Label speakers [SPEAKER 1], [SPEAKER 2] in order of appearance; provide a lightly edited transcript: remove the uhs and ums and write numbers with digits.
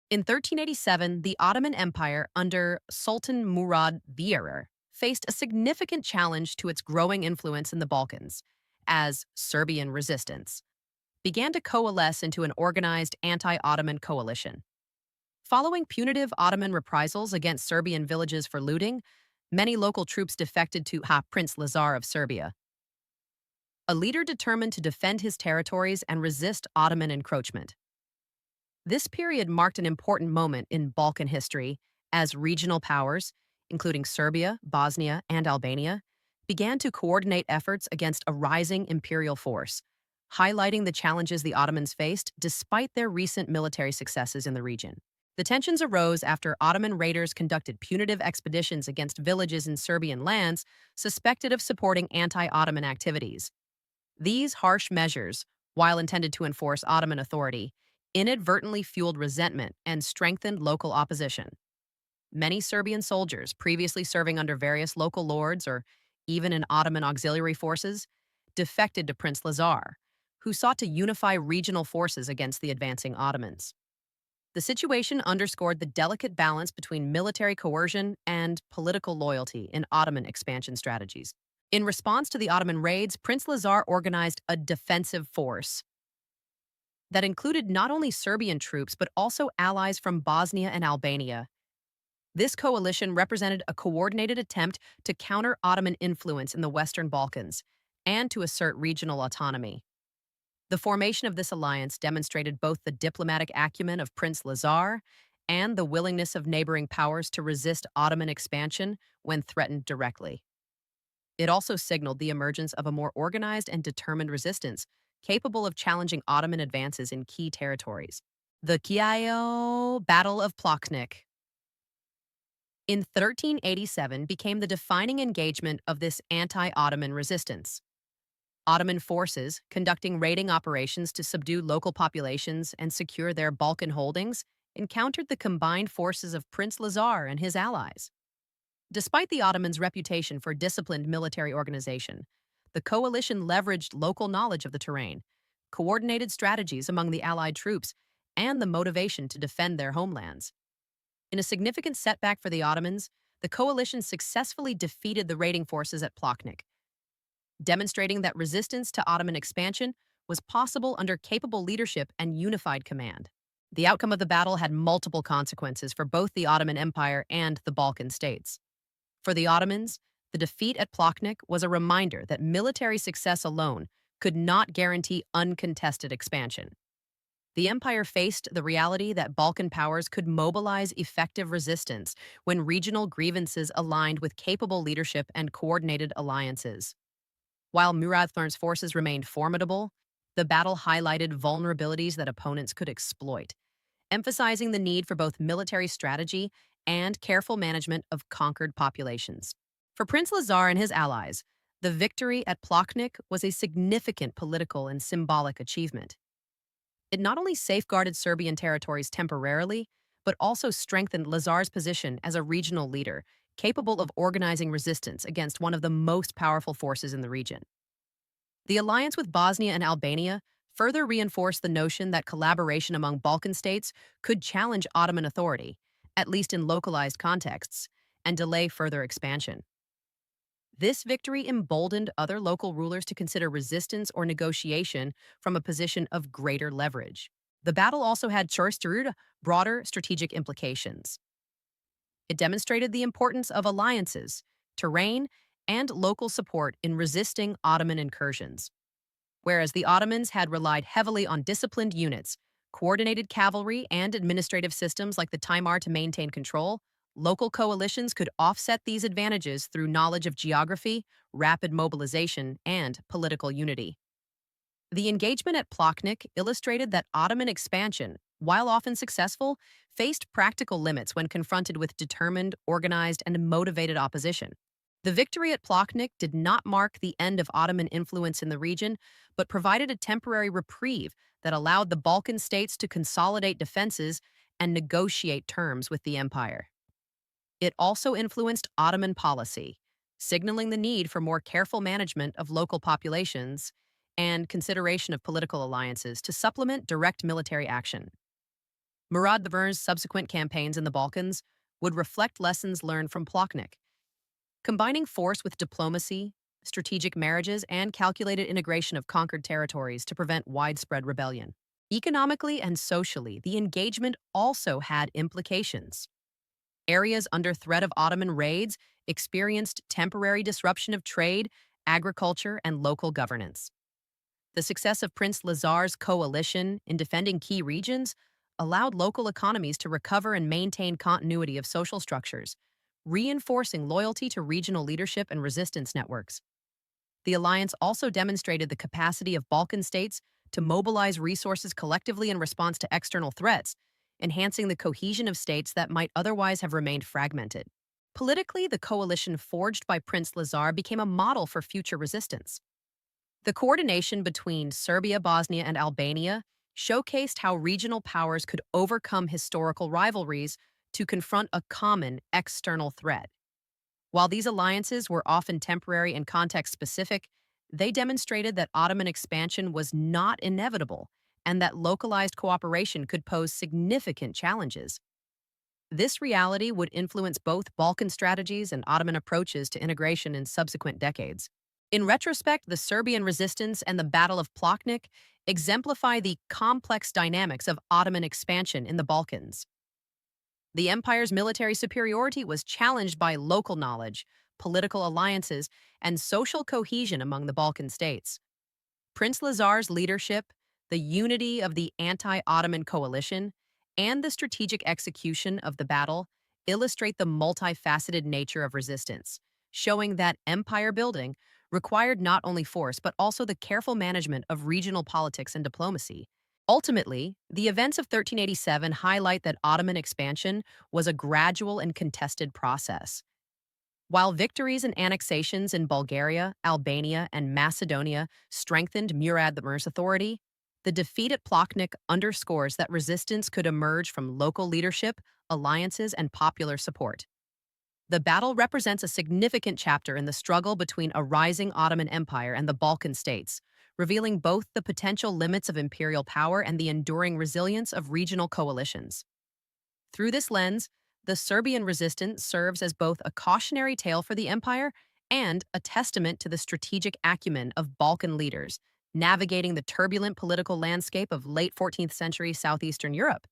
[SPEAKER 1] In 1387, the Ottoman Empire under Sultan Murad I faced a significant challenge to its growing influence in the Balkans, as Serbian resistance began to coalesce into an organized anti-Ottoman coalition. Following punitive Ottoman reprisals against Serbian villages for looting, many local troops defected to Prince Lazar of Serbia, a leader determined to defend his territories and resist Ottoman encroachment. This period marked an important moment in Balkan history as regional powers, including Serbia, Bosnia, and Albania, began to coordinate efforts against a rising imperial force, highlighting the challenges the Ottomans faced despite their recent military successes in the region. The tensions arose after Ottoman raiders conducted punitive expeditions against villages in Serbian lands suspected of supporting anti-Ottoman activities. These harsh measures, while intended to enforce Ottoman authority, inadvertently fueled resentment and strengthened local opposition. Many Serbian soldiers, previously serving under various local lords or even in Ottoman auxiliary forces, defected to Prince Lazar, who sought to unify regional forces against the advancing Ottomans. The situation underscored the delicate balance between military coercion and political loyalty in Ottoman expansion strategies. In response to the Ottoman raids, Prince Lazar organized a defensive force that included not only Serbian troops but also allies from Bosnia and Albania. This coalition represented a coordinated attempt to counter Ottoman influence in the Western Balkans and to assert regional autonomy. The formation of this alliance demonstrated both the diplomatic acumen of Prince Lazar and the willingness of neighboring powers to resist Ottoman expansion when threatened directly. It also signaled the emergence of a more organized and determined resistance, capable of challenging Ottoman advances in key territories. The Kiao Battle of Plochnik in 1387 became the defining engagement of this anti-Ottoman resistance. Ottoman forces, conducting raiding operations to subdue local populations and secure their Balkan holdings, encountered the combined forces of Prince Lazar and his allies. Despite the Ottomans' reputation for disciplined military organization, the coalition leveraged local knowledge of the terrain, coordinated strategies among the Allied troops, and the motivation to defend their homelands. In a significant setback for the Ottomans, the coalition successfully defeated the raiding forces at Plochnik, demonstrating that resistance to Ottoman expansion was possible under capable leadership and unified command. The outcome of the battle had multiple consequences for both the Ottoman Empire and the Balkan states. For the Ottomans, the defeat at Plochnik was a reminder that military success alone could not guarantee uncontested expansion. The empire faced the reality that Balkan powers could mobilize effective resistance when regional grievances aligned with capable leadership and coordinated alliances. While Murad's forces remained formidable, the battle highlighted vulnerabilities that opponents could exploit, emphasizing the need for both military strategy and careful management of conquered populations. For Prince Lazar and his allies, the victory at Plochnik was a significant political and symbolic achievement. It not only safeguarded Serbian territories temporarily, but also strengthened Lazar's position as a regional leader, capable of organizing resistance against one of the most powerful forces in the region. The alliance with Bosnia and Albania further reinforced the notion that collaboration among Balkan states could challenge Ottoman authority, at least in localized contexts, and delay further expansion. This victory emboldened other local rulers to consider resistance or negotiation from a position of greater leverage. The battle also had broader strategic implications. It demonstrated the importance of alliances, terrain, and local support in resisting Ottoman incursions. Whereas the Ottomans had relied heavily on disciplined units, coordinated cavalry, and administrative systems like the Timar to maintain control, local coalitions could offset these advantages through knowledge of geography, rapid mobilization, and political unity. The engagement at Plochnik illustrated that Ottoman expansion, while often successful, faced practical limits when confronted with determined, organized, and motivated opposition. The victory at Plochnik did not mark the end of Ottoman influence in the region, but provided a temporary reprieve that allowed the Balkan states to consolidate defenses and negotiate terms with the empire. It also influenced Ottoman policy, signaling the need for more careful management of local populations and consideration of political alliances to supplement direct military action. Murad I's subsequent campaigns in the Balkans would reflect lessons learned from Plotnik, combining force with diplomacy, strategic marriages, and calculated integration of conquered territories to prevent widespread rebellion. Economically and socially, the engagement also had implications. Areas under threat of Ottoman raids experienced temporary disruption of trade, agriculture, and local governance. The success of Prince Lazar's coalition in defending key regions allowed local economies to recover and maintain continuity of social structures, reinforcing loyalty to regional leadership and resistance networks. The alliance also demonstrated the capacity of Balkan states to mobilize resources collectively in response to external threats, enhancing the cohesion of states that might otherwise have remained fragmented. Politically, the coalition forged by Prince Lazar became a model for future resistance. The coordination between Serbia, Bosnia, and Albania showcased how regional powers could overcome historical rivalries to confront a common external threat. While these alliances were often temporary and context specific, they demonstrated that Ottoman expansion was not inevitable and that localized cooperation could pose significant challenges. This reality would influence both Balkan strategies and Ottoman approaches to integration in subsequent decades. In retrospect, the Serbian resistance and the Battle of Plotnik exemplify the complex dynamics of Ottoman expansion in the Balkans. The empire's military superiority was challenged by local knowledge, political alliances, and social cohesion among the Balkan states. Prince Lazar's leadership, the unity of the anti-Ottoman coalition, and the strategic execution of the battle illustrate the multifaceted nature of resistance, showing that empire building required not only force but also the careful management of regional politics and diplomacy. Ultimately, the events of 1387 highlight that Ottoman expansion was a gradual and contested process. While victories and annexations in Bulgaria, Albania, and Macedonia strengthened Murad I's authority, the defeat at Plotnik underscores that resistance could emerge from local leadership, alliances, and popular support. The battle represents a significant chapter in the struggle between a rising Ottoman Empire and the Balkan states, revealing both the potential limits of imperial power and the enduring resilience of regional coalitions. Through this lens, the Serbian resistance serves as both a cautionary tale for the empire and a testament to the strategic acumen of Balkan leaders, navigating the turbulent political landscape of late 14th century southeastern Europe.